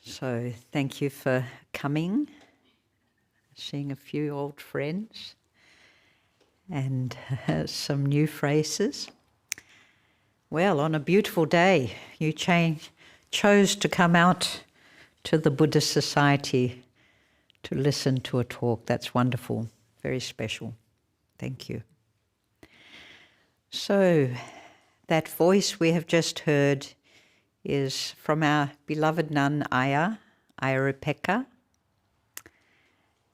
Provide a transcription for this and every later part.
So thank you for coming, seeing a few old friends and some new faces. Well, on a beautiful day, you chose to come out to the Buddhist Society to listen to a talk. That's wonderful, very special. Thank you. So that voice we have just heard is from our beloved Nun Ayya, Upekkha.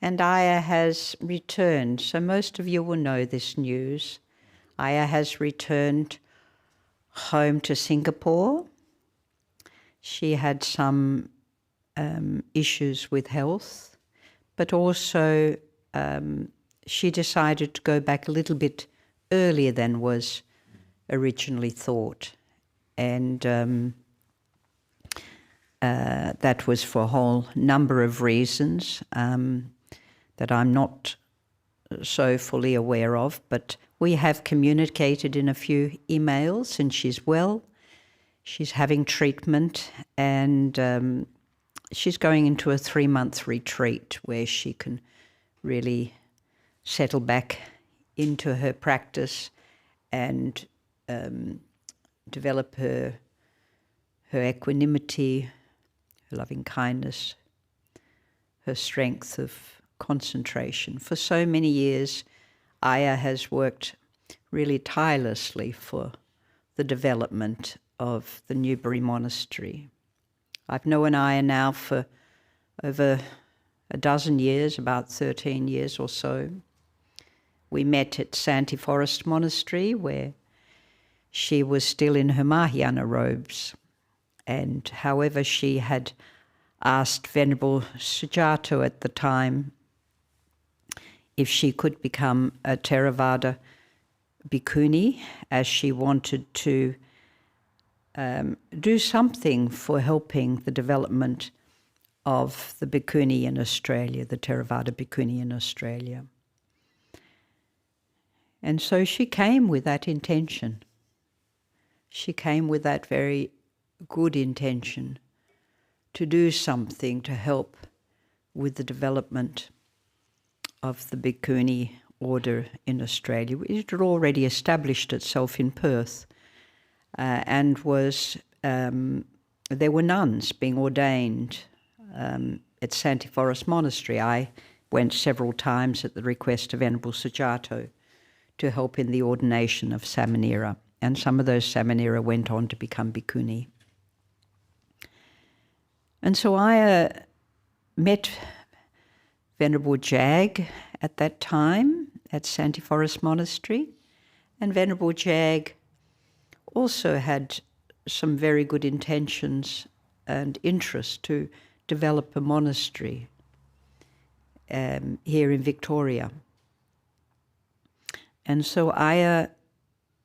And Ayya has returned. So most of you will know this news. Ayya has returned home to Singapore. She had some issues with health, but also she decided to go back a little bit earlier than was originally thought. And that was for a whole number of reasons that I'm not so fully aware of, but we have communicated in a few emails, and she's well. She's having treatment, and she's going into a 3-month retreat where she can really settle back into her practice and develop her equanimity, her loving kindness, her strength of concentration. For so many years, Ayya has worked really tirelessly for the development of the Newbury Monastery. I've known Ayya now for over a dozen years, about 13 years or so. We met at Santee Forest Monastery, where she was still in her Mahayana robes. And however, she had asked Venerable Sujato at the time if she could become a Theravada Bhikshuni, as she wanted to do something for helping the development of the Bhikshuni in Australia, the Theravada Bhikshuni in Australia. And so she came with that intention. She came with that very good intention to do something to help with the development of the Bhikshuni order in Australia. It had already established itself in Perth and was, there were nuns being ordained at Santee Forest Monastery. I went several times at the request of Venerable Sujato to help in the ordination of Samanera, and some of those Samanera went on to become Bhikshuni. And so I met Venerable Jag at that time at Santee Forest Monastery, and Venerable Jag also had some very good intentions and interest to develop a monastery here in Victoria. And so Ayya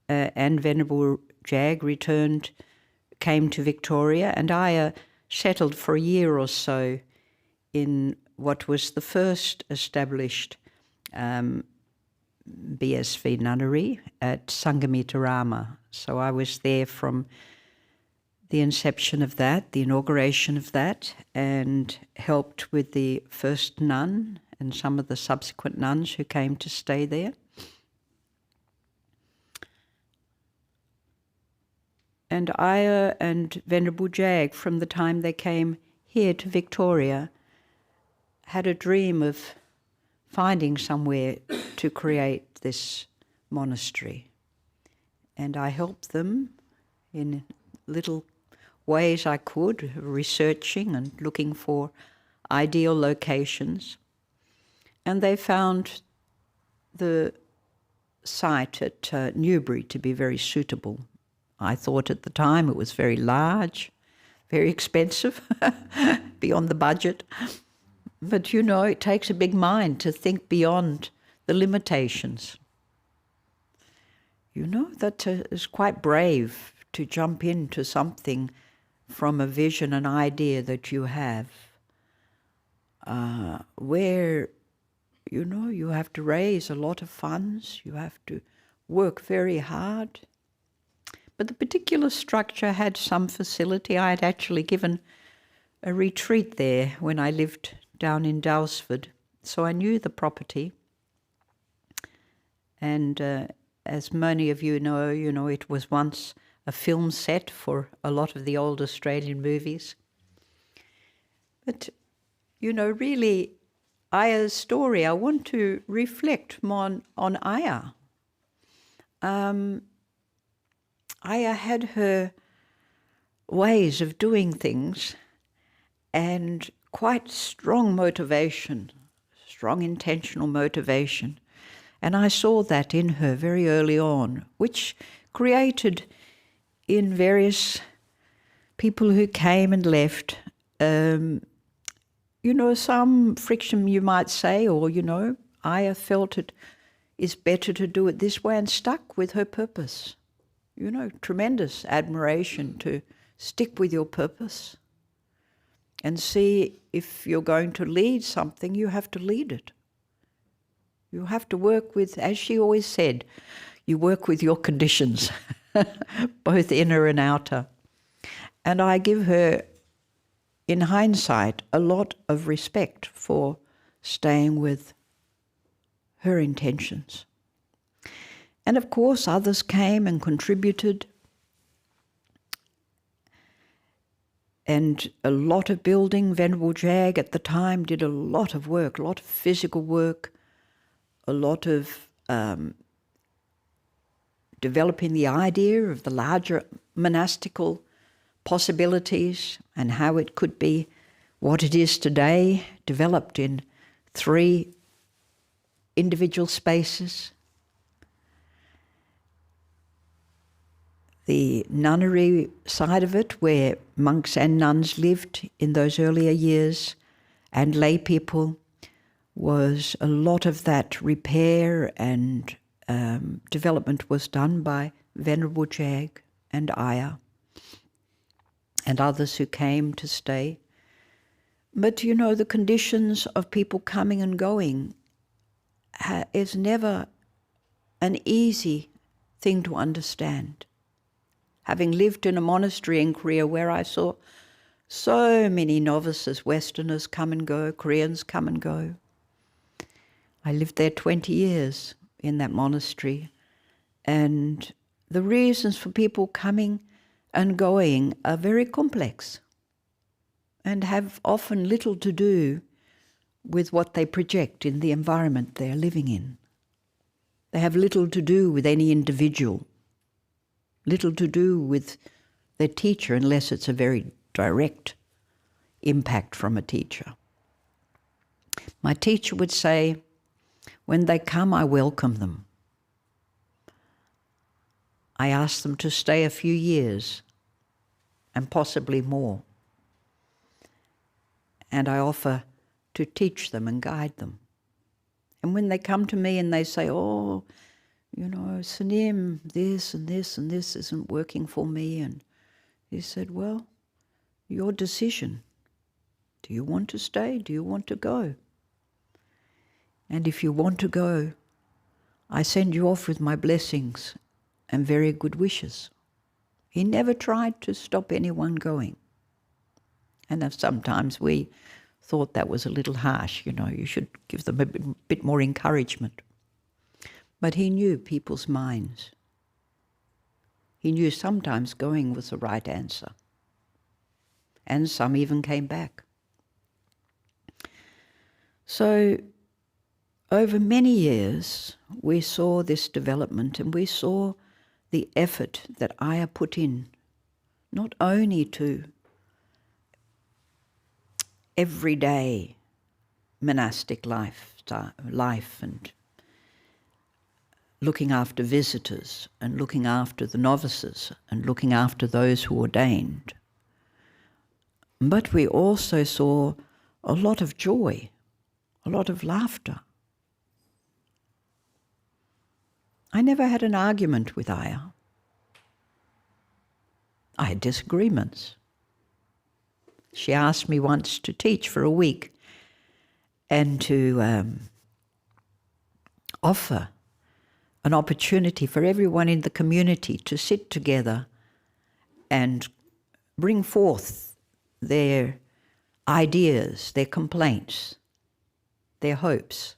and Venerable Jag came to Victoria, and Ayya settled for a year or so in what was the first established BSV nunnery at Sangamitarama. So I was there from the inception of that, the inauguration of that, and helped with the first nun and some of the subsequent nuns who came to stay there. And Ayya and Venerable Jag, from the time they came here to Victoria, had a dream of finding somewhere to create this monastery. And I helped them in little ways I could, researching and looking for ideal locations. And they found the site at Newbury to be very suitable. I thought at the time it was very large, very expensive, beyond the budget. But you know, it takes a big mind to think beyond the limitations. You know, that is quite brave to jump into something from a vision, an idea that you have, where, you know, you have to raise a lot of funds, you have to work very hard. But the particular structure had some facility. I had actually given a retreat there when I lived down in Dalesford, so I knew the property. And as many of you know, it was once a film set for a lot of the old Australian movies. But, really, Ayya's story, I want to reflect more on Ayya. Ayya had her ways of doing things and quite strong motivation, strong intentional motivation. And I saw that in her very early on, which created in various people who came and left, some friction, you might say, or, Ayya felt it is better to do it this way and stuck with her purpose. Tremendous admiration to stick with your purpose and see if you're going to lead something, you have to lead it. You have to work with, as she always said, you work with your conditions, both inner and outer. And I give her, in hindsight, a lot of respect for staying with her intentions. And of course, others came and contributed. And a lot of building. Venerable Jag at the time did a lot of work, a lot of physical work, a lot of developing the idea of the larger monastical possibilities and how it could be what it is today, developed in 3 individual spaces. The nunnery side of it, where monks and nuns lived in those earlier years, and lay people, was a lot of that repair and development was done by Venerable Jag and Ayya and others who came to stay. But the conditions of people coming and going is never an easy thing to understand. Having lived in a monastery in Korea where I saw so many novices, Westerners come and go, Koreans come and go. I lived there 20 years in that monastery, and the reasons for people coming and going are very complex and have often little to do with what they project in the environment they're living in. They have little to do with any individual, little to do with their teacher unless it's a very direct impact from a teacher. My teacher would say, when they come, I welcome them. I ask them to stay a few years and possibly more. And I offer to teach them and guide them. And when they come to me and they say, oh, Sunim, this and this and this isn't working for me. And he said, well, your decision. Do you want to stay? Do you want to go? And if you want to go, I send you off with my blessings and very good wishes. He never tried to stop anyone going. And sometimes we thought that was a little harsh, you should give them a bit more encouragement. But he knew people's minds. He knew sometimes going was the right answer. And some even came back. So over many years, we saw this development and we saw the effort that Ayya put in, not only to everyday monastic life and looking after visitors and looking after the novices and looking after those who ordained. But we also saw a lot of joy, a lot of laughter. I never had an argument with Ayya. I had disagreements. She asked me once to teach for a week and to offer an opportunity for everyone in the community to sit together and bring forth their ideas, their complaints, their hopes,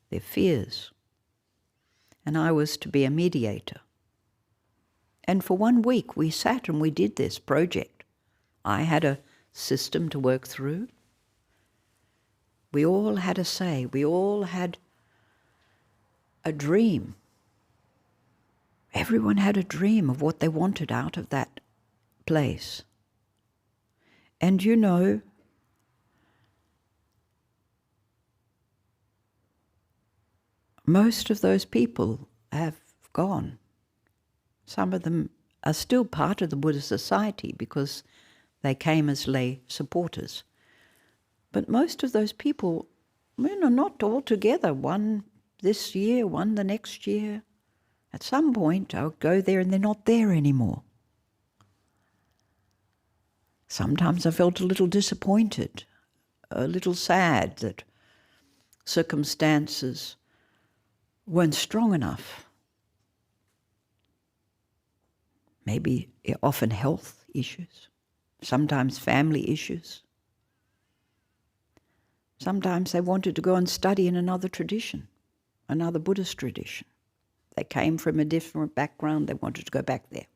their fears. And I was to be a mediator. And for 1 week we sat and we did this project. I had a system to work through. We all had a say. We all had a dream. Everyone had a dream of what they wanted out of that place. And you know, most of those people have gone. Some of them are still part of the Buddhist Society because they came as lay supporters. But most of those people, not all together, one this year, one the next year. At some point, I would go there and they're not there anymore. Sometimes I felt a little disappointed, a little sad that circumstances weren't strong enough. Maybe often health issues, sometimes family issues. Sometimes they wanted to go and study in another tradition, another Buddhist tradition. They came from a different background, they wanted to go back there.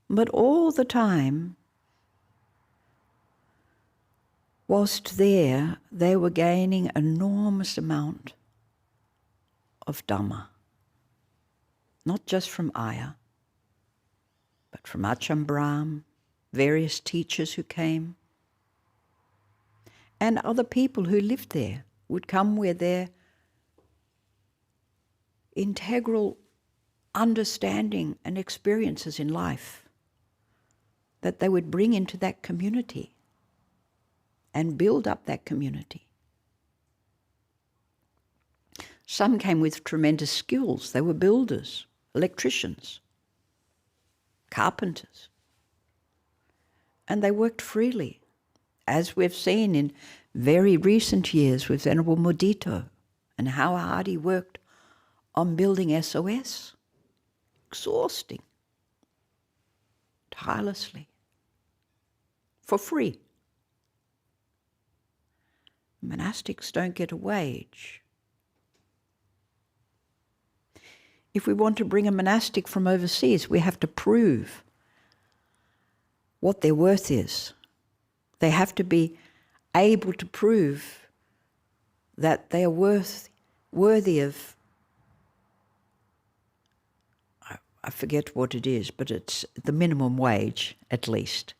But all the time, whilst there, they were gaining an enormous amount of Dhamma. Not just from Ayya, but from Ajahn Brahm, various teachers who came, and other people who lived there would come with their integral understanding and experiences in life that they would bring into that community and build up that community. Some came with tremendous skills. They were builders, electricians, carpenters. And they worked freely, as we've seen in very recent years with Venerable Mudito and how hard he worked on building SOS. Exhausting. Tirelessly. For free. Monastics don't get a wage. If we want to bring a monastic from overseas, we have to prove what their worth is. They have to be able to prove that they are worthy of, I forget what it is, but it's the minimum wage at least.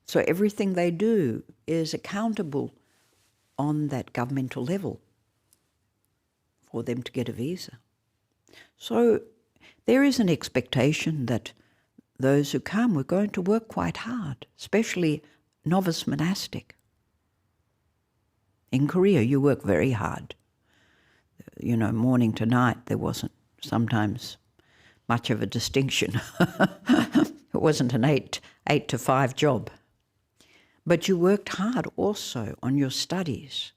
So everything they do is accountable on that governmental level for them to get a visa. So there is an expectation that those who come are going to work quite hard, especially novice monastic. In Korea, you work very hard. Morning to night, there wasn't sometimes much of a distinction. It wasn't an 8 to 5 job. But you worked hard also on your studies,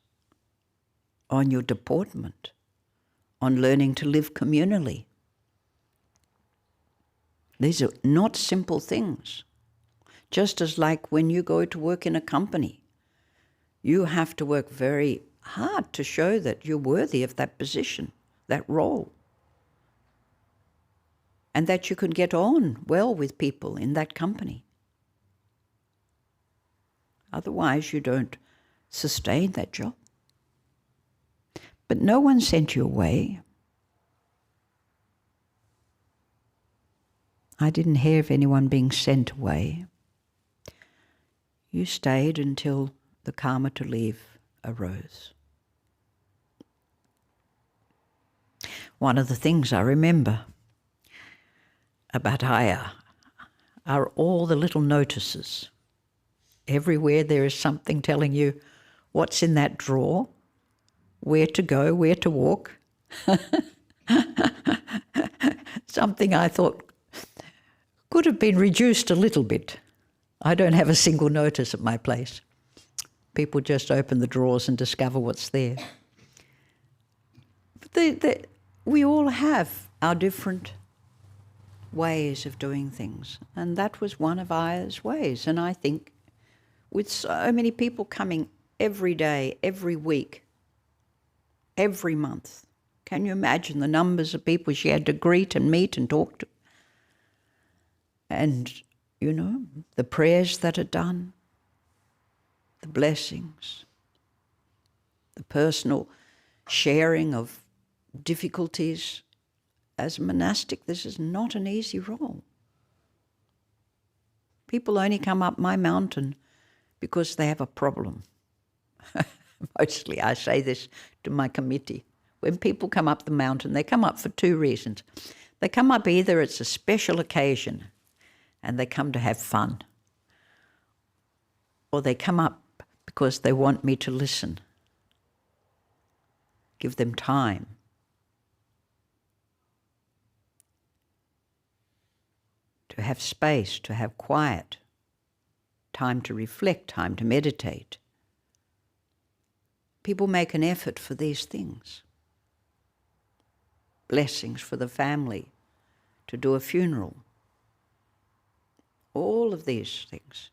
on your deportment, on learning to live communally. These are not simple things. Just as like when you go to work in a company, you have to work very hard to show that you're worthy of that position, that role, and that you can get on well with people in that company. Otherwise, you don't sustain that job. But no one sent you away. I didn't hear of anyone being sent away. You stayed until the karma to leave arose. One of the things I remember about Ayya are all the little notices. Everywhere there is something telling you what's in that drawer, where to go, where to walk. Something I thought could have been reduced a little bit. I don't have a single notice at my place. People just open the drawers and discover what's there. But we all have our different ways of doing things. And that was one of Ayya's ways. And I think with so many people coming every day, every week, every month, can you imagine the numbers of people she had to greet and meet and talk to? And, you know, the prayers that are done, the blessings, the personal sharing of difficulties. As a monastic, this is not an easy role. People only come up my mountain because they have a problem. Mostly I say this to my committee. When people come up the mountain, they come up for two reasons. They come up either it's a special occasion and they come to have fun, or they come up because they want me to listen, give them time. To have space, to have quiet, time to reflect, time to meditate. People make an effort for these things. Blessings for the family, to do a funeral. All of these things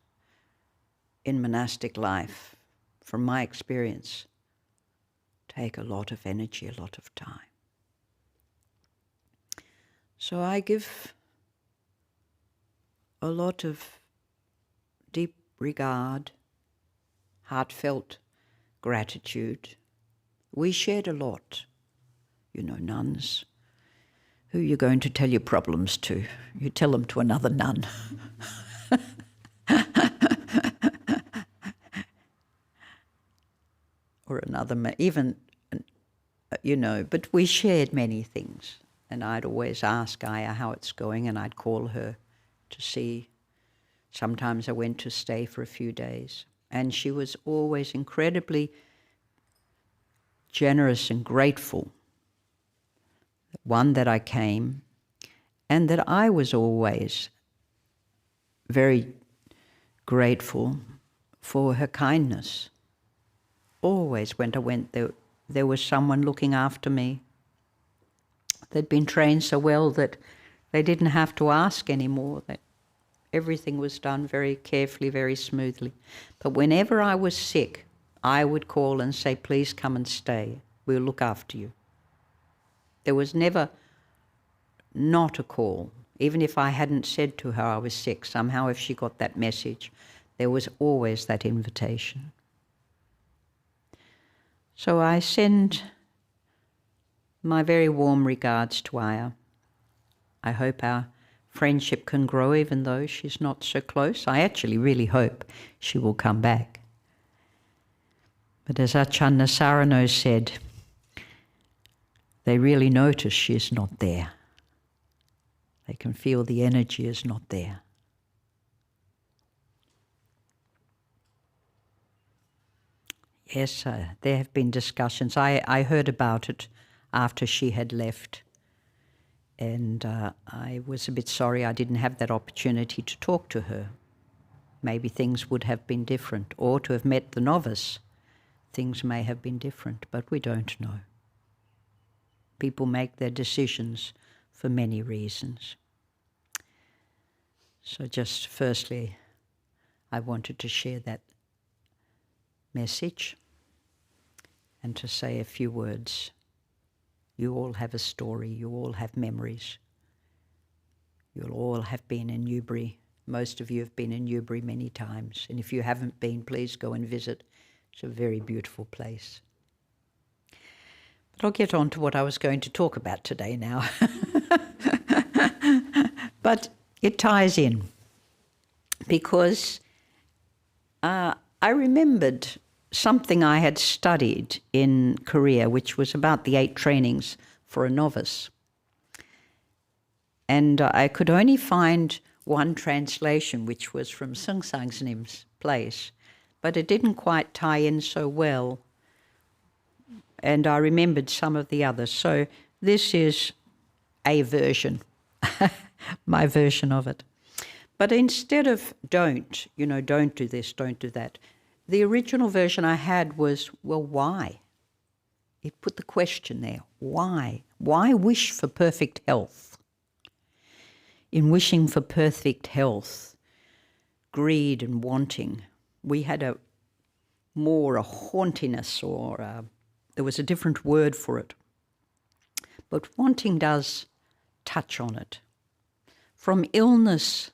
in monastic life, from my experience, take a lot of energy, a lot of time. So I give a lot of deep regard, heartfelt gratitude. We shared a lot. You know, nuns, who you're going to tell your problems to. You tell them to another nun. Or another, even, you know, but we shared many things. And I'd always ask Ayya how it's going, and I'd call her to see. Sometimes I went to stay for a few days. And she was always incredibly generous and grateful. One, that I came, and that I was always very grateful for her kindness. Always when I went there was someone looking after me. They'd been trained so well that they didn't have to ask anymore. That everything was done very carefully, very smoothly. But whenever I was sick, I would call and say, please come and stay. We'll look after you. There was never not a call. Even if I hadn't said to her I was sick, somehow if she got that message, there was always that invitation. So I send my very warm regards to Ayya. I hope our friendship can grow even though she's not so close. I actually really hope she will come back. But as Ajahn Nasarano said, they really notice she's not there. They can feel the energy is not there. Yes, there have been discussions. I heard about it after she had left. And I was a bit sorry I didn't have that opportunity to talk to her. Maybe things would have been different. Or to have met the novice, things may have been different, but we don't know. People make their decisions for many reasons. So just firstly, I wanted to share that message and to say a few words. You all have a story, you all have memories. You'll all have been in Newbury. Most of you have been in Newbury many times. And if you haven't been, please go and visit. It's a very beautiful place. But I'll get on to what I was going to talk about today now. But it ties in because I remembered something I had studied in Korea, which was about the 8 trainings for a novice. And I could only find one translation, which was from Song Sunim's place, but it didn't quite tie in so well. And I remembered some of the others. So this is a version, my version of it. But instead of don't do this, don't do that, the original version I had was, well, why? It put the question there, why? Why wish for perfect health? In wishing for perfect health, greed and wanting, we had a haughtiness, or there was a different word for it. But wanting does touch on it. From illness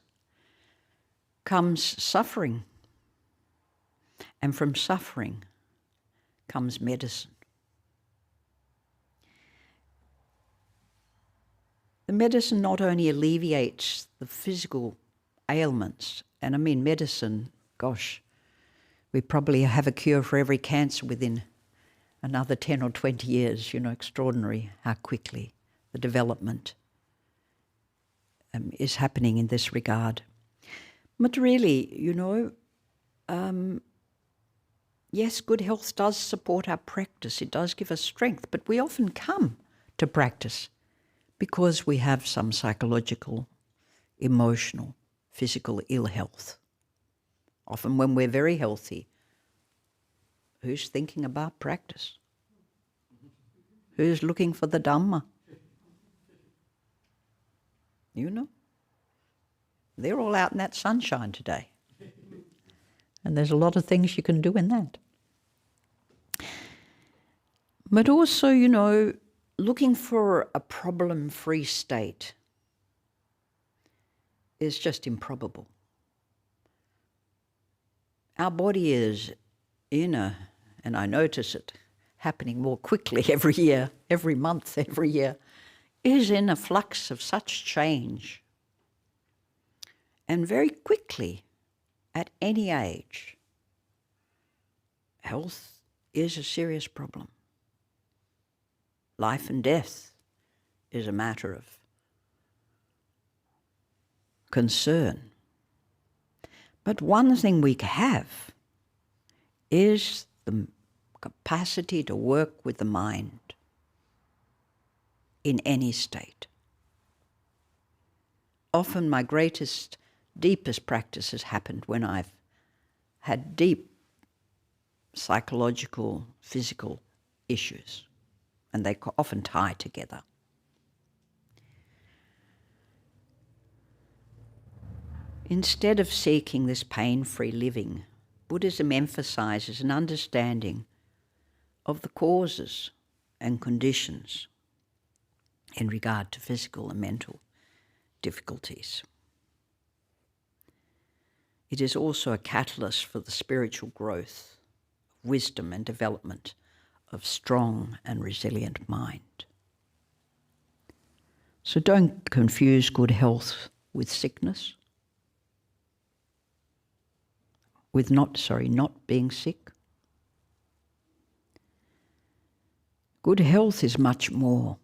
comes suffering, and from suffering comes medicine. The medicine not only alleviates the physical ailments, and I mean medicine, gosh, we probably have a cure for every cancer within another 10 or 20 years. Extraordinary how quickly the development is happening in this regard. But really, yes, good health does support our practice. It does give us strength, but we often come to practice because we have some psychological, emotional, physical ill health. Often when we're very healthy, who's thinking about practice? Who's looking for the Dhamma? They're all out in that sunshine today. And there's a lot of things you can do in that. But also, looking for a problem-free state is just improbable. Our body is and I notice it happening more quickly every year, every month, every year, is in a flux of such change. And very quickly, at any age, health is a serious problem. Life and death is a matter of concern. But one thing we have is the capacity to work with the mind in any state. Often my greatest, deepest practice has happened when I've had deep psychological, physical issues, and they often tie together. Instead of seeking this pain-free living, Buddhism emphasizes an understanding of the causes and conditions in regard to physical and mental difficulties. It is also a catalyst for the spiritual growth, wisdom and development of strong and resilient mind. So don't confuse good health with sickness, with not being sick. Good health is much more.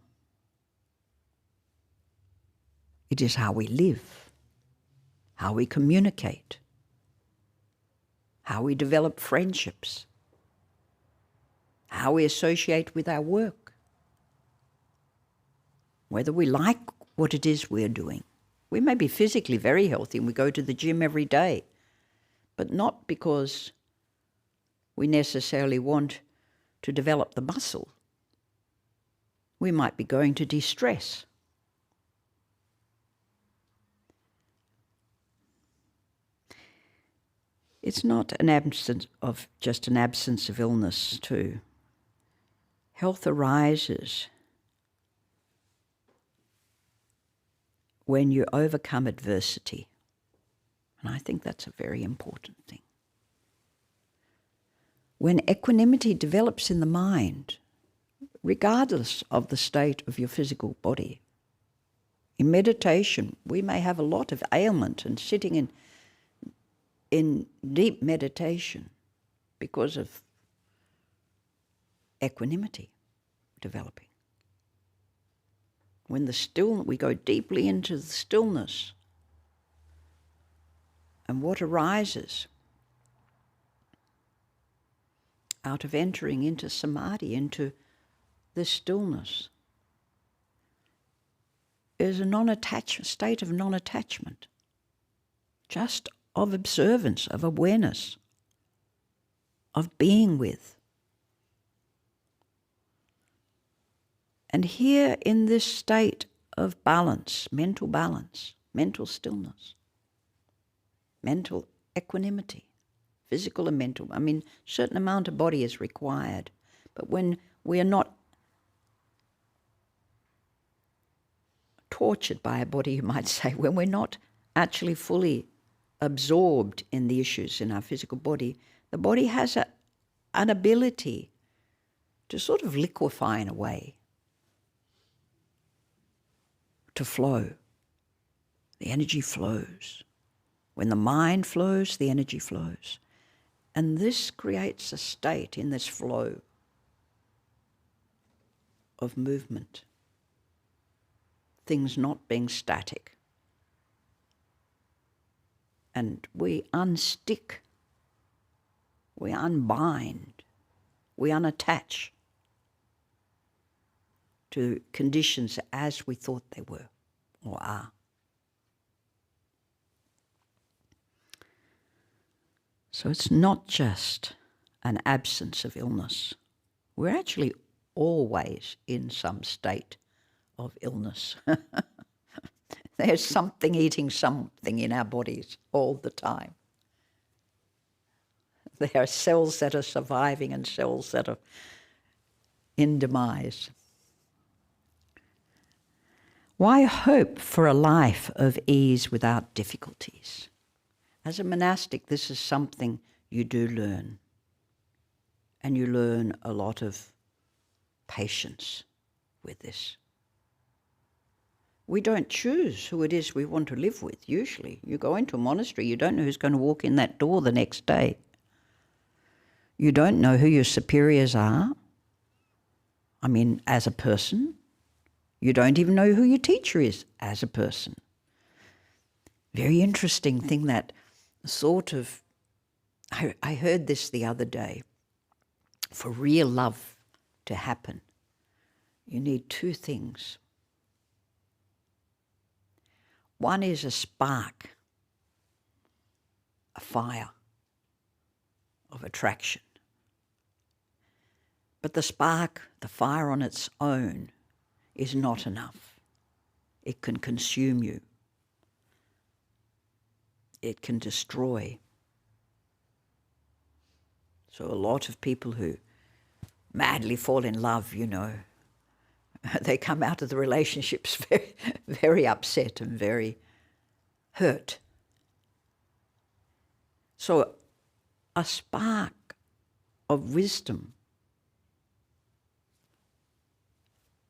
It is how we live, how we communicate, how we develop friendships, how we associate with our work, whether we like what it is we're doing. We may be physically very healthy and we go to the gym every day, but not because we necessarily want to develop the muscle. We might be going to de-stress. It's not an absence of illness too. Health arises when you overcome adversity. And I think that's a very important thing. When equanimity develops in the mind, regardless of the state of your physical body. In meditation, we may have a lot of ailment and sitting in deep meditation because of equanimity developing. When we go deeply into the stillness, and what arises out of entering into samadhi, into this stillness, is a state of non-attachment, just of observance, of awareness, of being with. And here in this state of balance, mental balance, mental stillness, mental equanimity, physical and mental. I mean, certain amount of body is required. But when we are not tortured by a body, you might say, when we're not actually fully absorbed in the issues in our physical body, the body has an ability to sort of liquefy in a way, to flow. The energy flows. When the mind flows, the energy flows. And this creates a state in this flow of movement, things not being static. And we unstick, we unbind, we unattach to conditions as we thought they were or are. So it's not just an absence of illness. We're actually always in some state of illness. There's something eating something in our bodies all the time. There are cells that are surviving and cells that are in demise. Why hope for a life of ease without difficulties? As a monastic, this is something you do learn. And you learn a lot of patience with this. We don't choose who it is we want to live with, usually. You go into a monastery, you don't know who's going to walk in that door the next day. You don't know who your superiors are. I mean, as a person. You don't even know who your teacher is as a person. Very interesting thing that sort of, I heard this the other day. For real love to happen, you need two things. One is a spark, a fire of attraction. But the spark, the fire on its own, is not enough. It can consume you. It can destroy. So a lot of people who madly fall in love, you know, they come out of the relationships very, very upset and very hurt. So a spark of wisdom,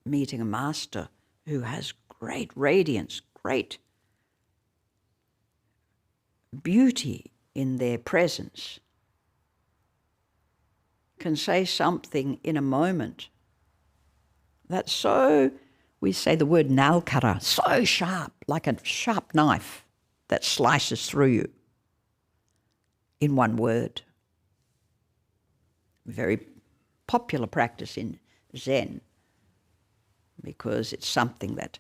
meeting a master who has great radiance, great beauty in their presence, can say something in a moment that's so, we say the word nalkara, so sharp, like a sharp knife that slices through you in one word. Very popular practice in Zen because it's something that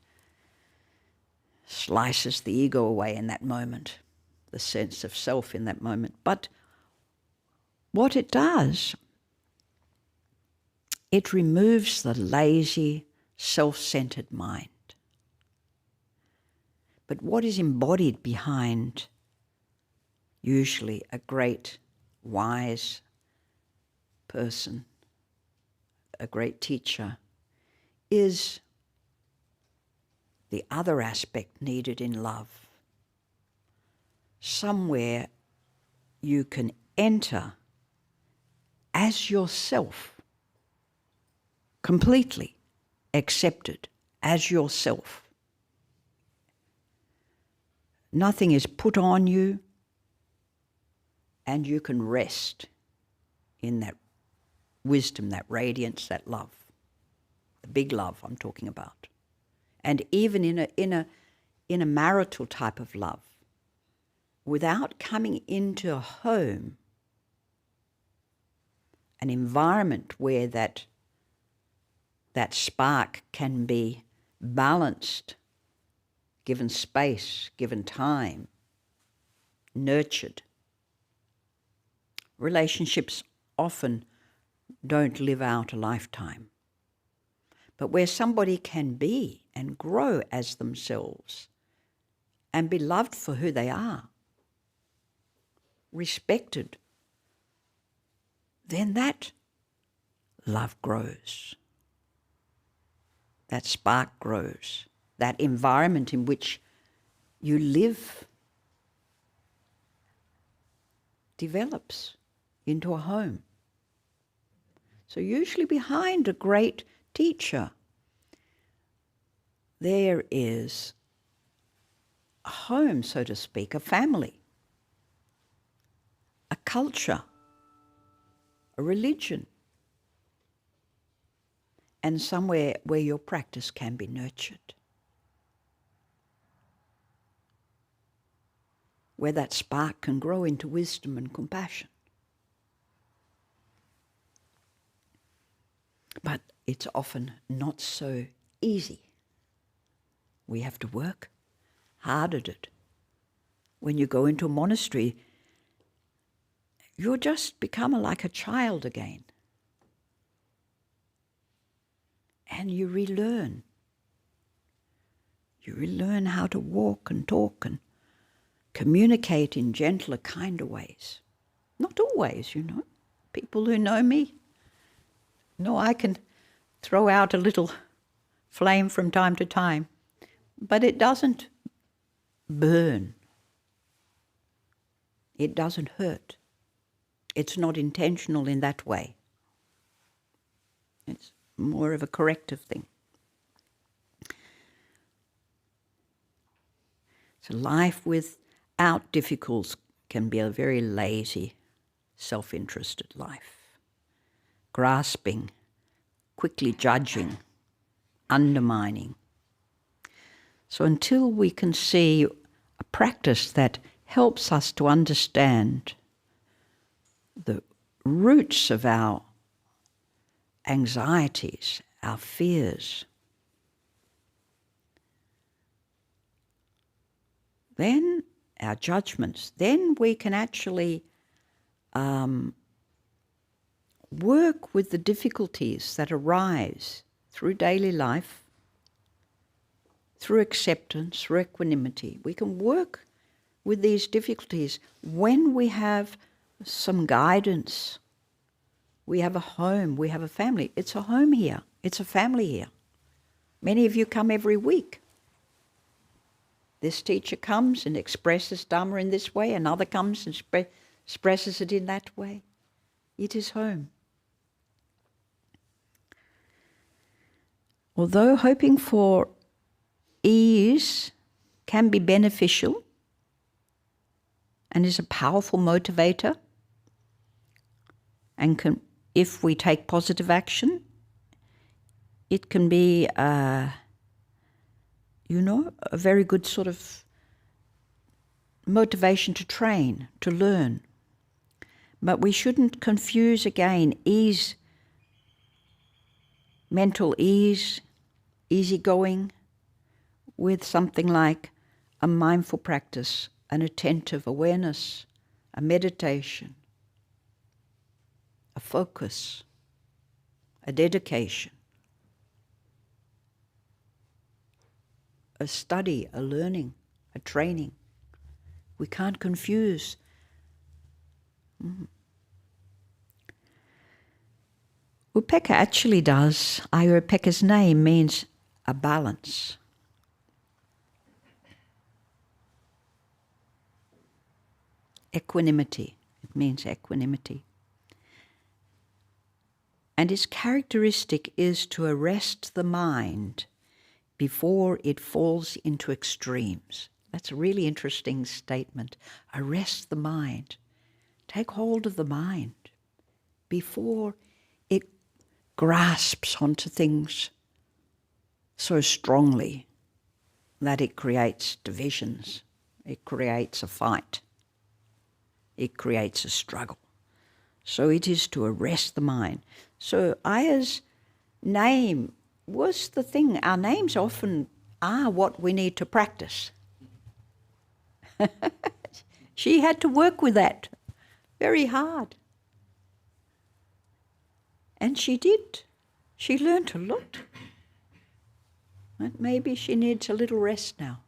slices the ego away in that moment, the sense of self in that moment. But what it does, it removes the lazy, self-centered mind. But what is embodied behind usually a great, wise person, a great teacher, is the other aspect needed in love. Somewhere you can enter as yourself, completely accepted as yourself. Nothing is put on you, and you can rest in that wisdom, that radiance, that love, the big love I'm talking about. And even in a marital type of love, without coming into a home, an environment where that spark can be balanced, given space, given time, nurtured. Relationships often don't live out a lifetime. But where somebody can be and grow as themselves and be loved for who they are, respected, then that love grows. That spark grows. That environment in which you live develops into a home. So usually behind a great teacher, there is a home, so to speak, a family, a culture, a religion, and somewhere where your practice can be nurtured, where that spark can grow into wisdom and compassion. But it's often not so easy. We have to work hard at it. When you go into a monastery, you're just become like a child again. And you relearn. You relearn how to walk and talk and communicate in gentler, kinder ways. Not always, you know. People who know me know I can throw out a little flame from time to time, but it doesn't burn. It doesn't hurt. It's not intentional in that way. It's more of a corrective thing. So life without difficulties can be a very lazy, self-interested life. Grasping, quickly judging, undermining. So until we can see a practice that helps us to understand the roots of our anxieties, our fears, then our judgments, then we can actually work with the difficulties that arise through daily life, through acceptance, through equanimity. We can work with these difficulties when we have some guidance. We have a home, we have a family. It's a home here, it's a family here. Many of you come every week. This teacher comes and expresses Dhamma in this way, another comes and expresses it in that way. It is home. Although hoping for ease can be beneficial and is a powerful motivator, and can, if we take positive action, it can be, a very good sort of motivation to train, to learn. But we shouldn't confuse again ease, mental ease, easygoing, with something like a mindful practice, an attentive awareness, a meditation, a focus, a dedication, a study, a learning, a training. We can't confuse. Upekkha actually does. Ayya Upekkha's name means a balance. Equanimity. It means equanimity. And its characteristic is to arrest the mind before it falls into extremes. That's a really interesting statement. Arrest the mind. Take hold of the mind before it grasps onto things so strongly that it creates divisions. It creates a fight. It creates a struggle. So it is to arrest the mind. So Ayya's name was the thing. Our names often are what we need to practice. She had to work with that very hard. And she did. She learnt a lot. And maybe she needs a little rest now.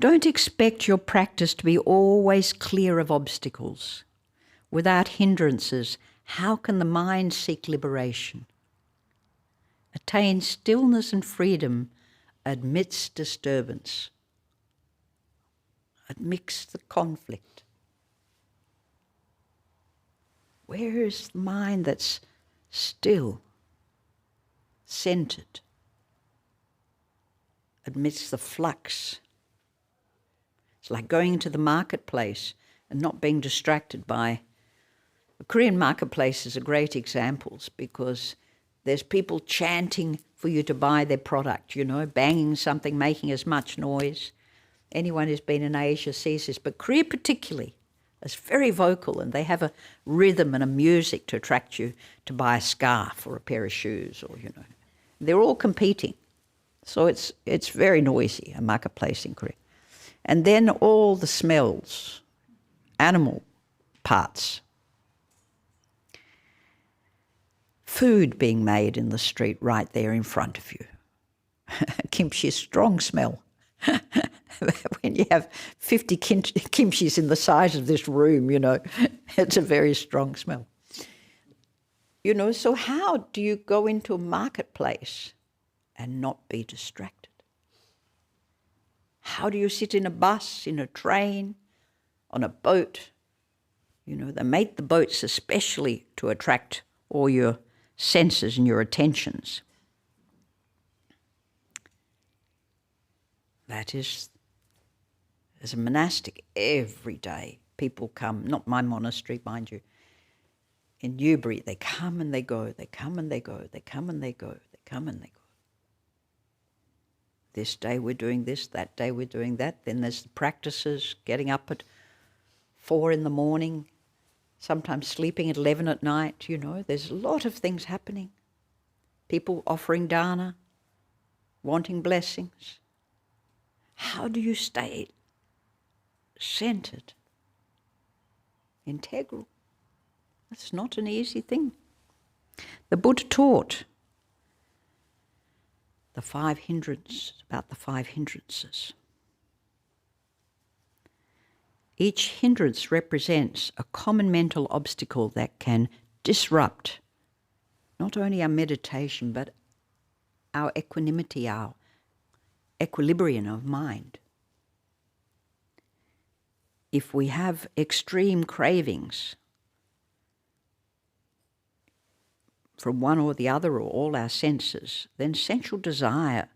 Don't expect your practice to be always clear of obstacles. Without hindrances, how can the mind seek liberation? Attain stillness and freedom amidst disturbance, amidst the conflict. Where is the mind that's still, centered, amidst the flux? It's like going into the marketplace and not being distracted by... The Korean marketplaces are great examples because there's people chanting for you to buy their product, you know, banging something, making as much noise. Anyone who's been in Asia sees this, but Korea particularly is very vocal, and they have a rhythm and a music to attract you to buy a scarf or a pair of shoes, or, you know. They're all competing. So it's very noisy, a marketplace in Korea. And then all the smells, animal parts, food being made in the street right there in front of you. Kimchi, strong smell. When you have 50 kimchis in the size of this room, you know, it's a very strong smell. You know, so how do you go into a marketplace and not be distracted? How do you sit in a bus, in a train, on a boat? You know, they make the boats especially to attract all your senses and your attentions. That is, as a monastic, every day people come, not my monastery, mind you, in Newbury, they come and they go, they come and they go, they come and they go, they come and they go. This day we're doing this, that day we're doing that. Then there's the practices, getting up at 4 in the morning, sometimes sleeping at 11 at night, you know. There's a lot of things happening. People offering dana, wanting blessings. How do you stay centered, integral? That's not an easy thing. The Buddha taught the 5 hindrances, about the 5 hindrances. Each hindrance represents a common mental obstacle that can disrupt not only our meditation, but our equanimity, our equilibrium of mind. If we have extreme cravings from one or the other or all our senses, then sensual desire,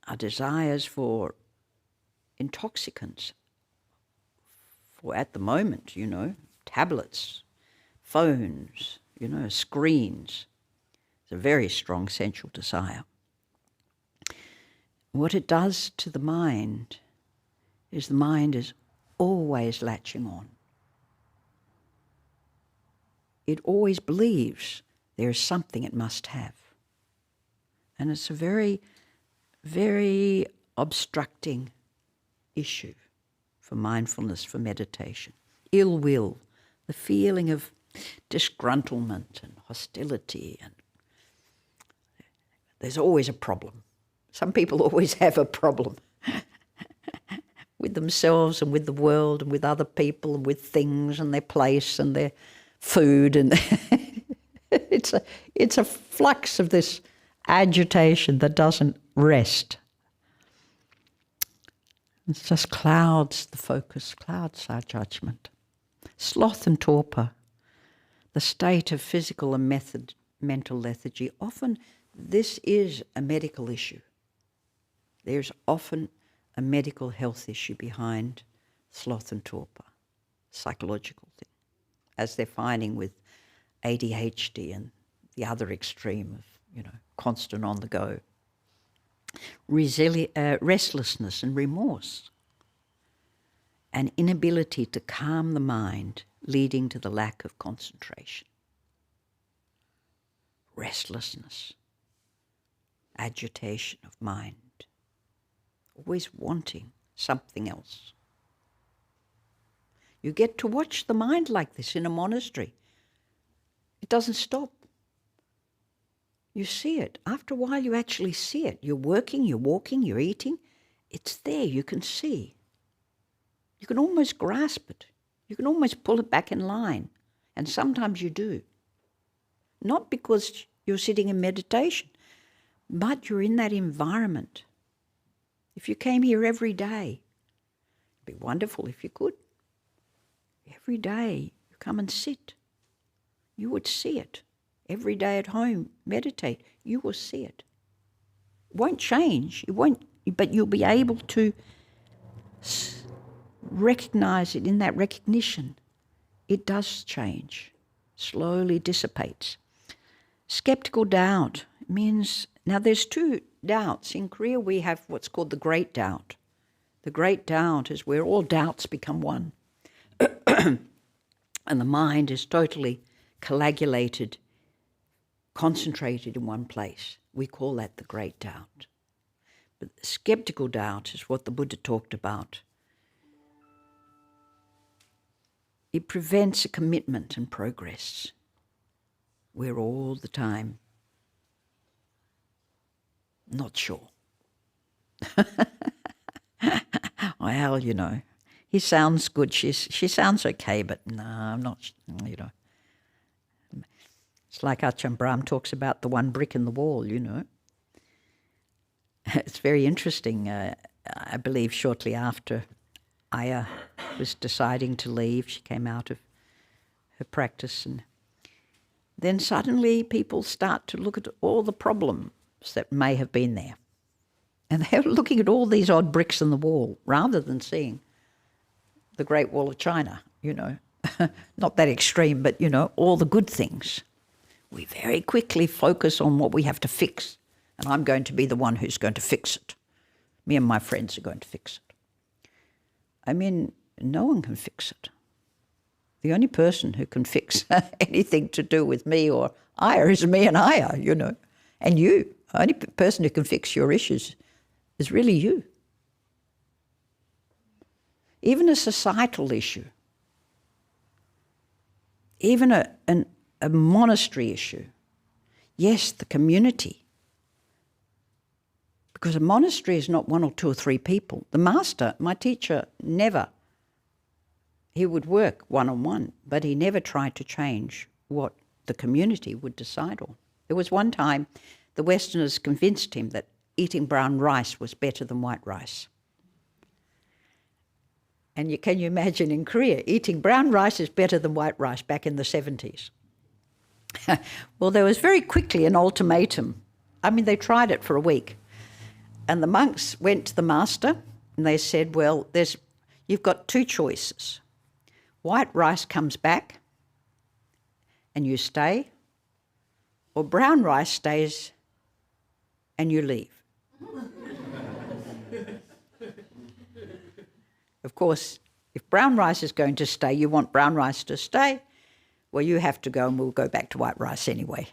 our desires for intoxicants, for at the moment, you know, tablets, phones, you know, screens. It's a very strong sensual desire. What it does to the mind is the mind is always latching on. It always believes there is something it must have. And it's a very, very obstructing issue for mindfulness, for meditation. Ill will, the feeling of disgruntlement and hostility, and there's always a problem. Some people always have a problem with themselves and with the world and with other people and with things and their place and their food, and it's a flux of this agitation that doesn't rest. It just clouds the focus, clouds our judgment. Sloth and torpor, the state of physical and mental lethargy, often this is a medical issue. There's often a medical health issue behind sloth and torpor, psychological thing, as they're finding with ADHD and the other extreme of, you know, constant on the go. Restlessness and remorse, an inability to calm the mind, leading to the lack of concentration. Restlessness, agitation of mind, always wanting something else. You get to watch the mind like this in a monastery. It doesn't stop. You see it. After a while, you actually see it. You're working, you're walking, you're eating. It's there. You can see. You can almost grasp it. You can almost pull it back in line. And sometimes you do. Not because you're sitting in meditation, but you're in that environment. If you came here every day, it'd be wonderful if you could. Every day you come and sit. You would see it. Every day at home, meditate. You will see it. It won't change. It won't, but you'll be able to recognize it in that recognition. It does change. Slowly dissipates. Skeptical doubt means, now there's two doubts. In Korea we have what's called the great doubt. The great doubt is where all doubts become one. And the mind is totally coagulated, concentrated in one place. We call that the great doubt. But skeptical doubt is what the Buddha talked about. It prevents a commitment and progress. We're all the time not sure. Well, you know, he sounds good. She sounds okay, but no, I'm not, you know. It's like Ajahn Brahm talks about the one brick in the wall, you know. It's very interesting. I believe shortly after Ayya was deciding to leave, she came out of her practice, and then suddenly people start to look at all the problems that may have been there. And they're looking at all these odd bricks in the wall rather than seeing the Great Wall of China, you know. Not that extreme, but, you know, all the good things. We very quickly focus on what we have to fix. And I'm going to be the one who's going to fix it. Me and my friends are going to fix it. I mean, no one can fix it. The only person who can fix anything to do with me or Ayya is me and Ayya, you know. And you. The only person who can fix your issues is really you. Even a societal issue, even a monastery issue. Yes, the community. Because a monastery is not one or two or three people. The master, my teacher, never, he would work one-on-one, but he never tried to change what the community would decide on. There was one time the Westerners convinced him that eating brown rice was better than white rice. And can you imagine in Korea, eating brown rice is better than white rice back in the 70s. Well, there was very quickly an ultimatum. I mean, they tried it for a week. And the monks went to the master and they said, well, you've got two choices. White rice comes back and you stay, or brown rice stays and you leave. Of course, if brown rice is going to stay, you want brown rice to stay, well, you have to go and we'll go back to white rice anyway.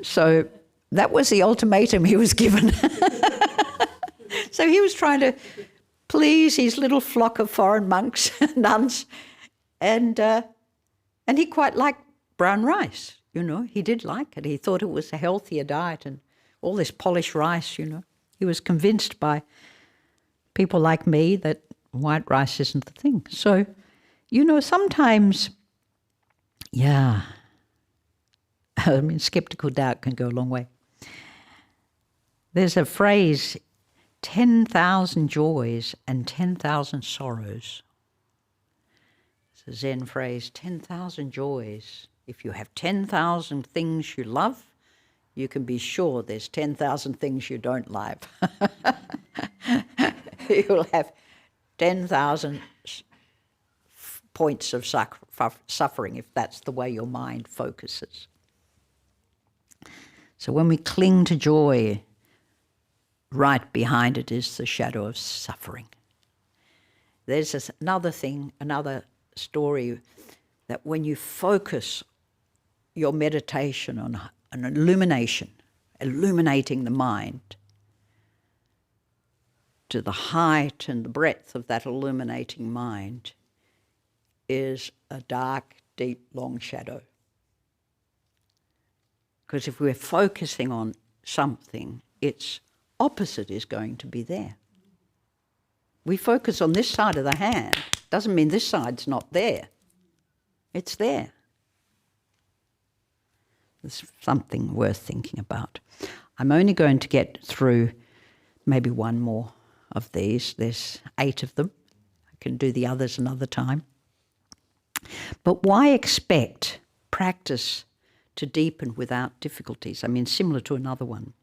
So that was the ultimatum he was given. So he was trying to please his little flock of foreign monks, nuns, and he quite liked brown rice, you know. He did like it. He thought it was a healthier diet and all this polished rice, you know. He was convinced by people like me that white rice isn't the thing. So, you know, sometimes, yeah, I mean, skeptical doubt can go a long way. There's a phrase, 10,000 joys and 10,000 sorrows. It's a Zen phrase, 10,000 joys. If you have 10,000 things you love, you can be sure there's 10,000 things you don't love. You'll have 10,000 points of suffering if that's the way your mind focuses. So when we cling to joy, right behind it is the shadow of suffering. There's another thing, another story, that when you focus your meditation on an illuminating the mind to the height and the breadth of that illuminating mind is a dark, deep, long shadow. Because if we're focusing on something, its opposite is going to be there. We focus on this side of the hand, doesn't mean this side's not there. It's there. It's something worth thinking about. I'm only going to get through maybe one more of these. There's 8 of them. I can do the others another time. But why expect practice to deepen without difficulties? I mean, similar to another one.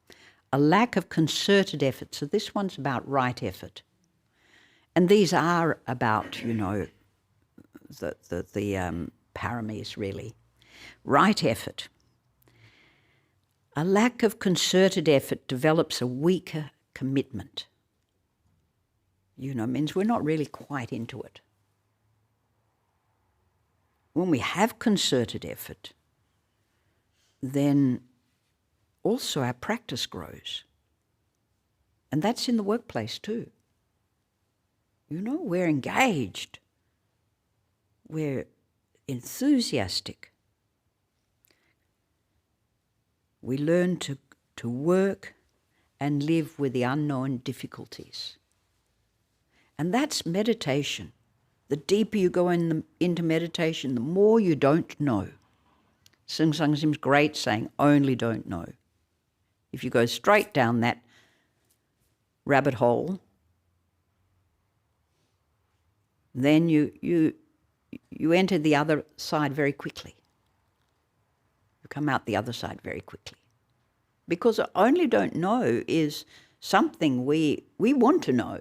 A lack of concerted effort. So this one's about right effort. And these are about, the paramis really. Right effort. A lack of concerted effort develops a weaker commitment. Means we're not really quite into it. When we have concerted effort, then also our practice grows. And that's in the workplace too. We're engaged. We're enthusiastic. We learn to work and live with the unknown difficulties. And that's meditation. The deeper you go into meditation, the more you don't know. Sing Sang Sim's great saying, only don't know. If you go straight down that rabbit hole, then you enter the other side very quickly. You come out the other side very quickly. Because only don't know is something we want to know,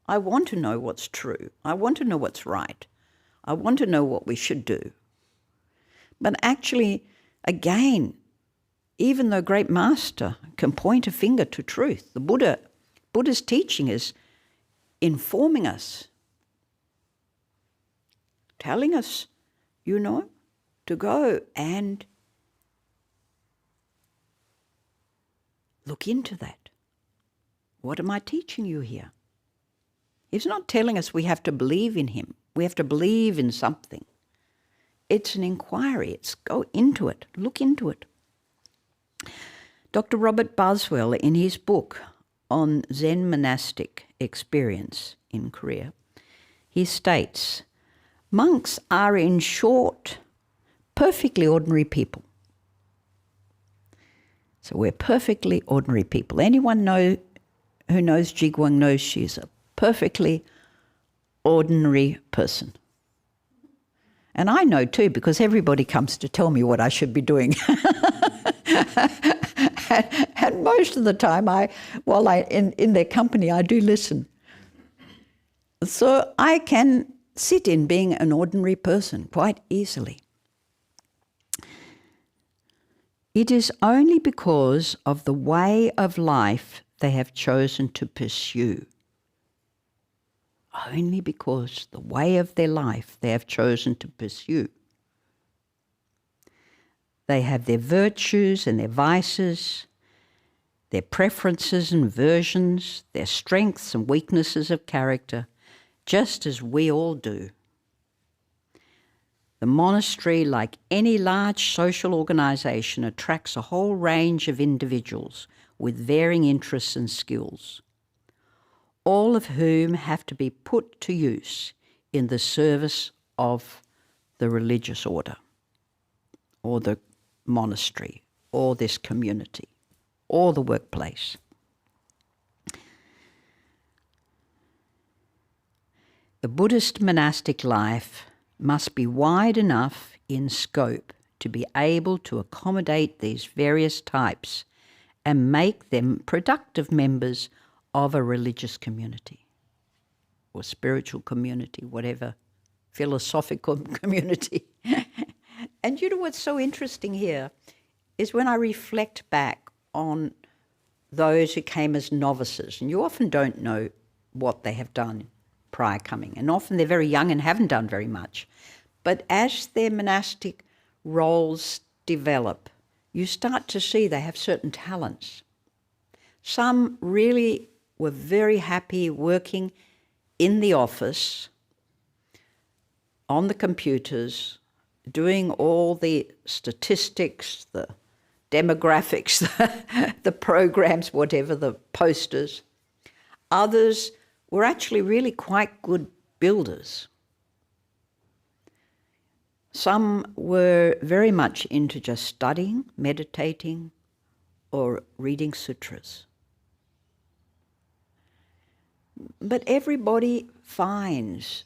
I want to know what's true. I want to know what's right. I want to know what we should do. But actually, again, even though great master can point a finger to truth, the Buddha's teaching is informing us, telling us, to go and look into that. What am I teaching you here? He's not telling us we have to believe in him. We have to believe in something. It's an inquiry. It's go into it. Look into it. Dr. Robert Boswell, in his book on Zen monastic experience in Korea, he states, monks are, in short, perfectly ordinary people. So we're perfectly ordinary people. Anyone who knows Jigwang knows she's a perfectly ordinary person. And I know too, because everybody comes to tell me what I should be doing. and most of the time, while in their company, I do listen. So I can sit in being an ordinary person quite easily. It is only because of the way of life they have chosen to pursue. Only because the way of their life they have chosen to pursue. They have their virtues and their vices, their preferences and aversions, their strengths and weaknesses of character, just as we all do. The monastery, like any large social organisation, attracts a whole range of individuals with varying interests and skills, all of whom have to be put to use in the service of the religious order, or the monastery, or this community, or the workplace. The Buddhist monastic life must be wide enough in scope to be able to accommodate these various types and make them productive members of a religious community or spiritual community, whatever, philosophical community. And what's so interesting here is when I reflect back on those who came as novices, and you often don't know what they have done prior coming, and often they're very young and haven't done very much. But as their monastic roles develop, you start to see they have certain talents. Some really were very happy working in the office, on the computers, doing all the statistics, the demographics, the programs, whatever, the posters. Others were actually really quite good builders. Some were very much into just studying, meditating, or reading sutras. But everybody finds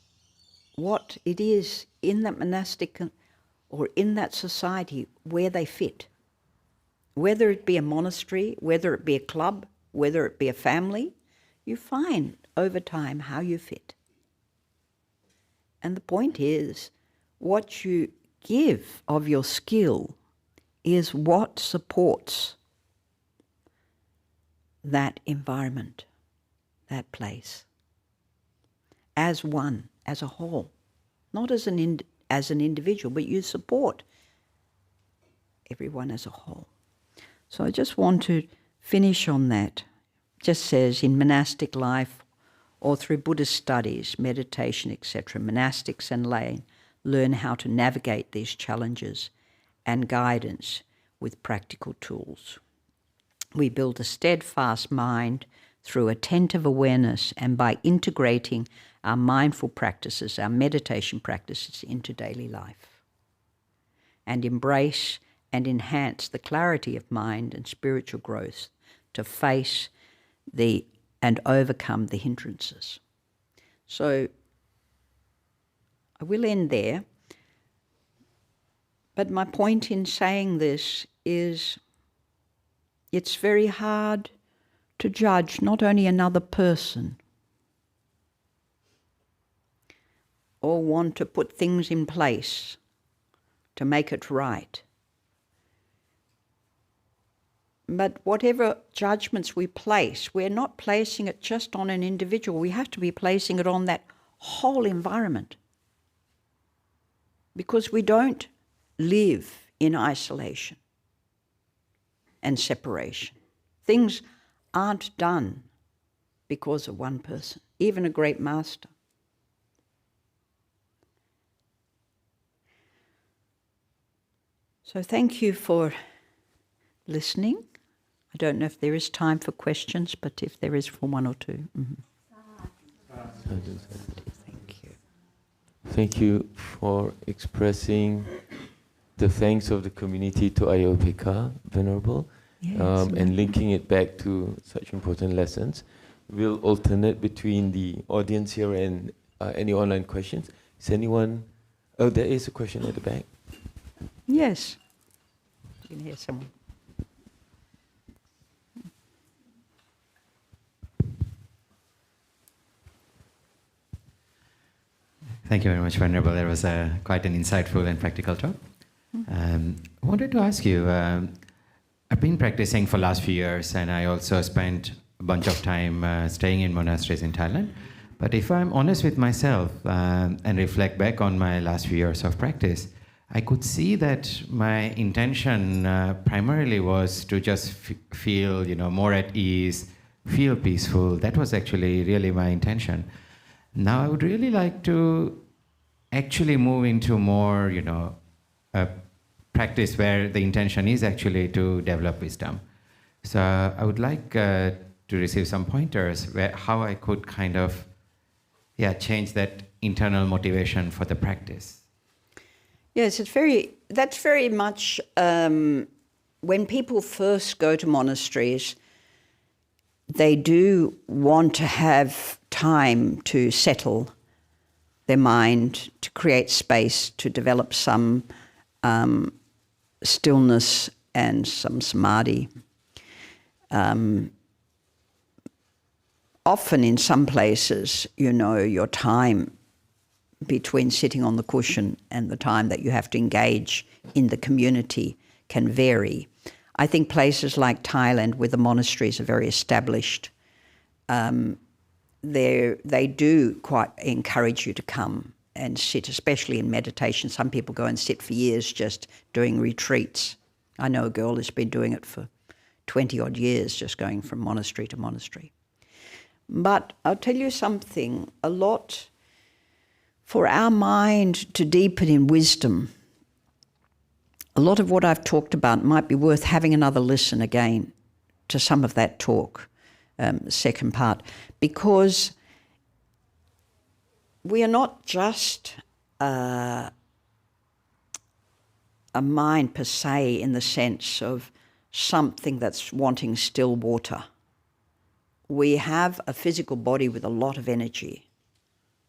what it is in that monastic or in that society where they fit. Whether it be a monastery, whether it be a club, whether it be a family, you find over time how you fit. And the point is, what you give of your skill is what supports that environment, that place, as one, as a whole, not as an individual, but you support everyone as a whole. So I just want to finish on that. It just says in monastic life or through Buddhist studies, meditation, etc., monastics and lay learn how to navigate these challenges and guidance with practical tools. We build a steadfast mind through attentive awareness and by integrating our mindful practices, our meditation practices into daily life, and embrace and enhance the clarity of mind and spiritual growth to face and overcome the hindrances. So I will end there, but my point in saying this is it's very hard to judge not only another person or want to put things in place to make it right. But whatever judgments we place, we're not placing it just on an individual. We have to be placing it on that whole environment. Because we don't live in isolation and separation. Things aren't done because of one person, even a great master. So thank you for listening. I don't know if there is time for questions, but if there is, for one or two. Thank you. Thank you for expressing the thanks of the community to Ayya Upekkha, Venerable, and linking it back to such important lessons. We'll alternate between the audience here and any online questions. Is anyone? Oh, there is a question at the back. Yes. You can hear someone. Thank you very much, Venerable. That was quite an insightful and practical talk. I wanted to ask you, I've been practicing for the last few years, and I also spent a bunch of time staying in monasteries in Thailand. But if I'm honest with myself and reflect back on my last few years of practice, I could see that my intention primarily was to just feel, more at ease, feel peaceful. That was actually really my intention. Now I would really like to actually move into more, a practice where the intention is actually to develop wisdom. So I would like to receive some pointers where how I could kind of, change that internal motivation for the practice. Yes, that's very much when people first go to monasteries, they do want to have time to settle their mind, to create space, to develop some stillness and some samadhi. Often in some places, your time between sitting on the cushion and the time that you have to engage in the community can vary. I think places like Thailand, where the monasteries are very established, they do quite encourage you to come and sit, especially in meditation. Some people go and sit for years just doing retreats. I know a girl who's been doing it for 20-odd years, just going from monastery to monastery. But I'll tell you something, a lot for our mind to deepen in wisdom, a lot of what I've talked about might be worth having another listen again to some of that talk, second part, because we are not just a mind per se in the sense of something that's wanting still water. We have a physical body with a lot of energy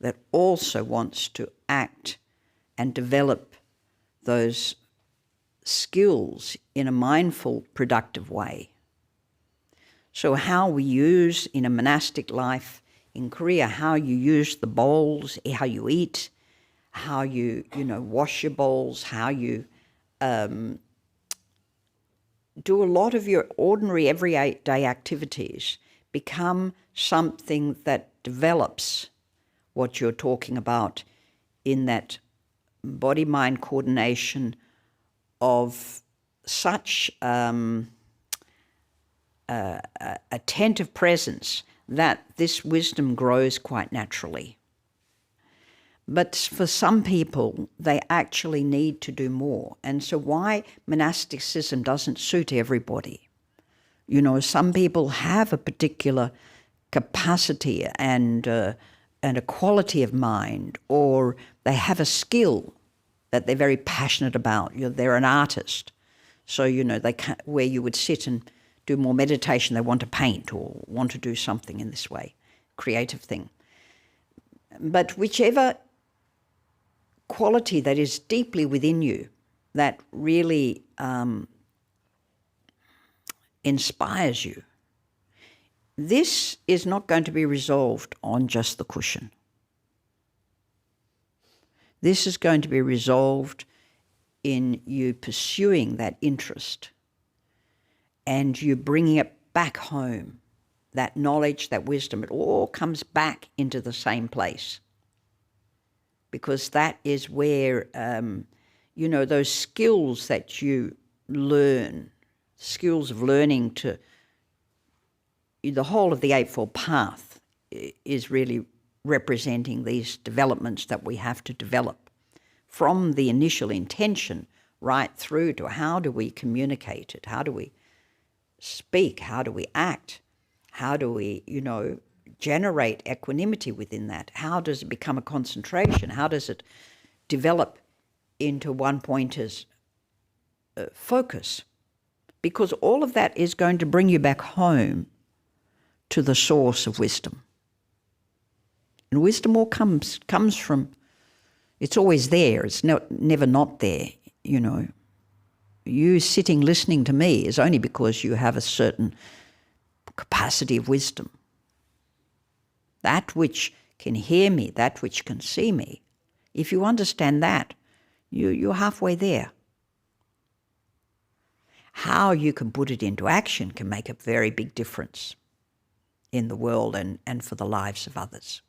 that also wants to act and develop those skills in a mindful, productive way. So how we use in a monastic life in Korea, how you use the bowls, how you eat, how you wash your bowls, how you do a lot of your ordinary everyday activities become something that develops what you're talking about in that body-mind coordination of such attentive presence that this wisdom grows quite naturally. But for some people, they actually need to do more. And so why monasticism doesn't suit everybody. Some people have a particular capacity and a quality of mind, or they have a skill that they're very passionate about. They're an artist. So, they can't, where you would sit and do more meditation, they want to paint or want to do something in this way, creative thing. But whichever quality that is deeply within you, that really inspires you, this is not going to be resolved on just the cushion. This is going to be resolved in you pursuing that interest and you bringing it back home. That knowledge, that wisdom, it all comes back into the same place. Because that is where, those skills that you learn, skills of learning to, the whole of the Eightfold Path is really representing these developments that we have to develop from the initial intention right through to how do we communicate it, how do we speak, how do we act, how do we, generate equanimity within that, how does it become a concentration, how does it develop into one pointer's focus, because all of that is going to bring you back home to the source of wisdom. And wisdom all comes from, it's always there, it's never not there, You sitting listening to me is only because you have a certain capacity of wisdom. That which can hear me, that which can see me, if you understand that, you're halfway there. How you can put it into action can make a very big difference in the world and for the lives of others.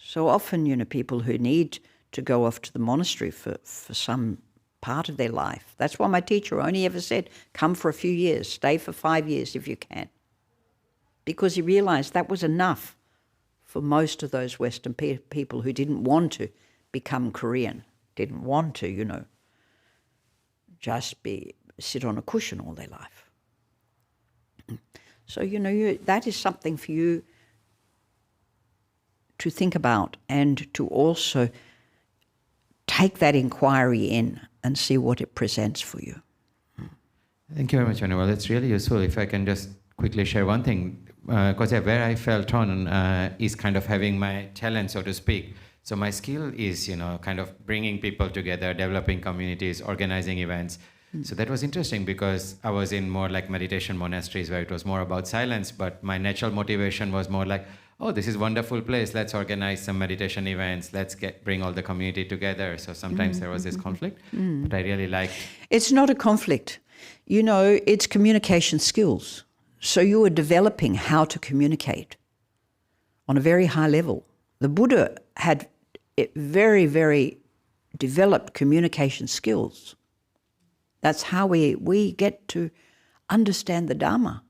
So often, people who need to go off to the monastery for some part of their life. That's why my teacher only ever said, come for a few years, stay for 5 years if you can. Because he realized that was enough for most of those Western people who didn't want to become Korean, didn't want to, just sit on a cushion all their life. So, that is something for you to think about and to also take that inquiry in and see what it presents for you. Thank you very much, Venerable. It's really useful. If I can just quickly share one thing, because where I felt on is kind of having my talent, so to speak. So my skill is, kind of bringing people together, developing communities, organizing events. So that was interesting because I was in more like meditation monasteries where it was more about silence, but my natural motivation was more like, oh, this is a wonderful place, let's organize some meditation events, let's bring all the community together. So sometimes there was this conflict, but I really liked... It's not a conflict. It's communication skills. So you are developing how to communicate on a very high level. The Buddha had very, very developed communication skills. That's how we get to understand the Dharma.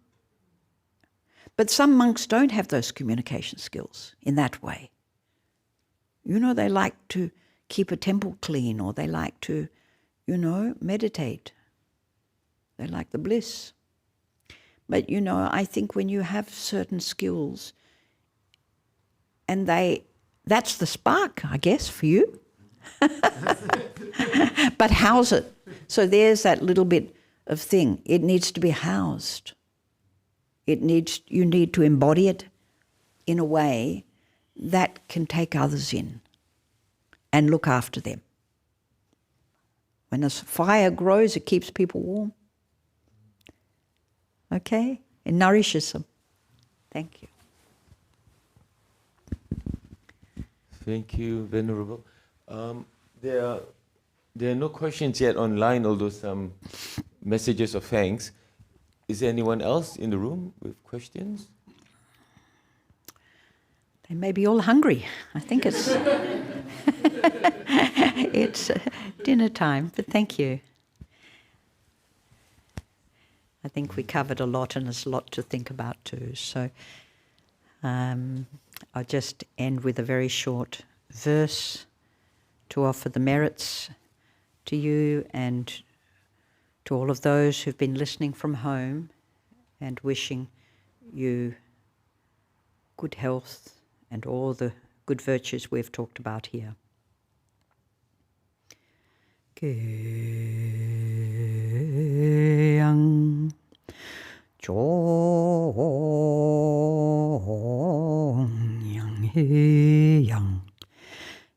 But some monks don't have those communication skills in that way. They like to keep a temple clean, or they like to, meditate. They like the bliss. But, I think when you have certain skills, and that's the spark, I guess, for you. But house it. So there's that little bit of thing. It needs to be housed. You need to embody it in a way that can take others in and look after them. When a fire grows, it keeps people warm. Okay? It nourishes them. Thank you. Thank you, Venerable. There are no questions yet online, although some messages of thanks. Is there anyone else in the room with questions? They may be all hungry. I think it's it's dinner time, but thank you. I think we covered a lot, and there's a lot to think about too. So I'll just end with a very short verse to offer the merits to you and to all of those who've been listening from home, and wishing you good health and all the good virtues we've talked about here. Kyang Chonghye Yang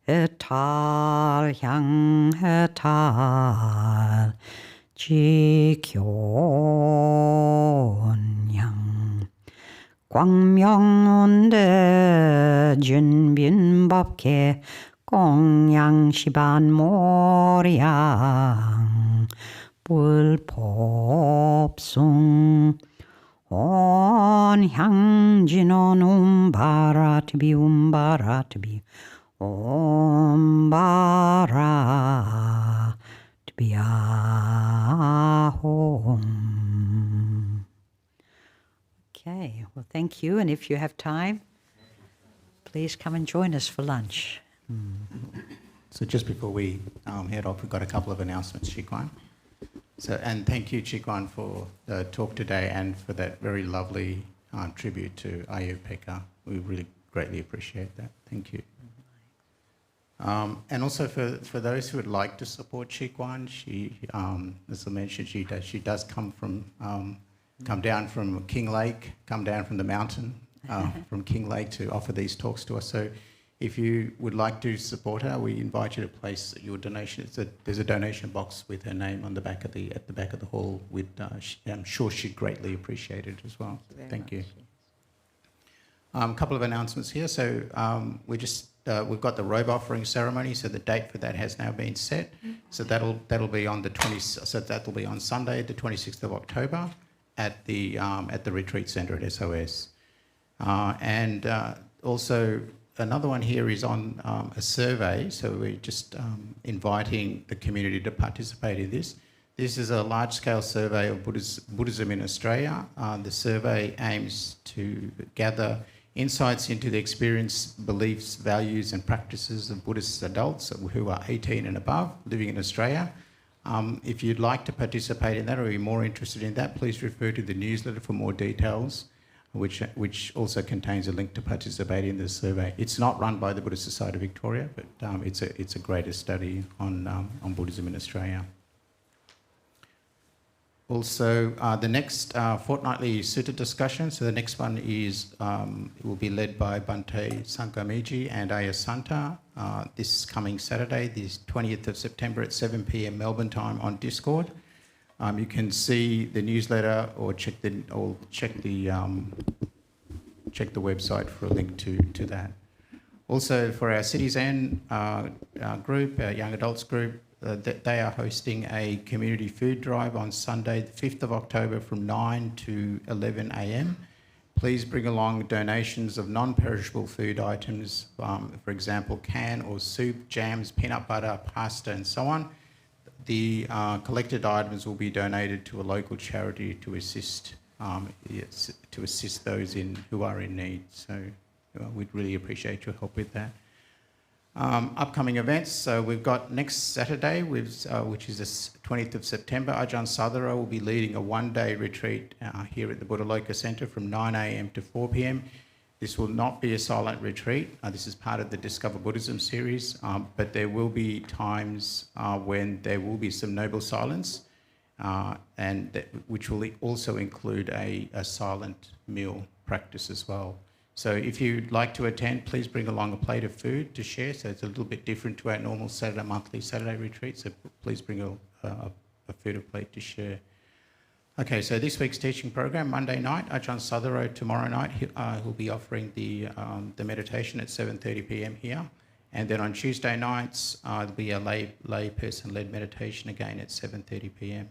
Etal Yang Etal Jikyon Yang 광명운대 준빈법계 공양시반 모리양 불법숭 온향진원 움바라트비 움바라트비 옴바라트비아홈. Okay, well, thank you. And if you have time, please come and join us for lunch. So just before we head off, we've got a couple of announcements, Chikwan. And thank you, Chikwan, for the talk today and for that very lovely tribute to Ayya Upekkha. We really greatly appreciate that. Thank you. And also for those who would like to support Chikwan, she, as I mentioned, she does come down from Kinglake, come down from the mountain, from Kinglake to offer these talks to us. So if you would like to support her, we invite you to place your donation. There's a donation box with her name on the back of at the back of the hall. I'm sure she'd greatly appreciate it as well. Thank you. A couple of announcements here. So we've got the robe offering ceremony. So the date for that has now been set. So that'll be on the 20th. So that'll be on Sunday, the 26th of October, at the retreat centre at SOS. And also another one here is on a survey. So we're just inviting the community to participate in this. This is a large-scale survey of Buddhism in Australia. The survey aims to gather insights into the experience, beliefs, values and practices of Buddhist adults who are 18 and above living in Australia. If you'd like to participate in that or you're more interested in that, please refer to the newsletter for more details, which also contains a link to participate in the survey. It's not run by the Buddhist Society of Victoria, but it's a greater study on Buddhism in Australia. Also, the next fortnightly sutta discussion, so the next one will be led by Bhante Sankamiji and Ayya Santa this coming Saturday, the 20th of September at 7 p.m. Melbourne time on Discord. You can see the newsletter or check the website for a link to that. Also, for our Cities End group, our young adults group, they are hosting a community food drive on Sunday, the 5th of October from 9 to 11 a.m. Please bring along donations of non-perishable food items, for example, can or soup, jams, peanut butter, pasta, and so on. The collected items will be donated to a local charity to assist those who are in need. So we'd really appreciate your help with that. Upcoming events, so we've got next Saturday, which is the 20th of September, Ajahn Sadhara will be leading a one-day retreat here at the Buddha Loka Centre from 9 a.m. to 4 p.m. This will not be a silent retreat. This is part of the Discover Buddhism series, but there will be times when there will be some noble silence, which will also include a silent meal practice as well. So if you'd like to attend, please bring along a plate of food to share. So it's a little bit different to our normal monthly Saturday retreat. So please bring a food plate to share. Okay, so this week's teaching program, Monday night, Ajahn Sadhara tomorrow night, he'll be offering the meditation at 7:30 p.m. here. And then on Tuesday nights, there'll be a lay person-led meditation again at 7:30 p.m.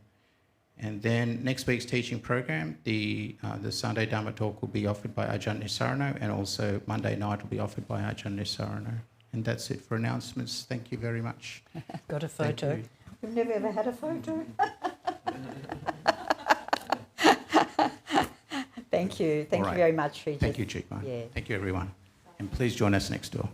And then next week's teaching program, the Sunday Dhamma talk will be offered by Ajahn Nisarno, and also Monday night will be offered by Ajahn Nisarno. And that's it for announcements. Thank you very much. Got a photo. We've never ever had a photo. Thank you. Thank you very much, Srijit. Thank you, Chikwan. Yeah. Thank you, everyone. And please join us next door.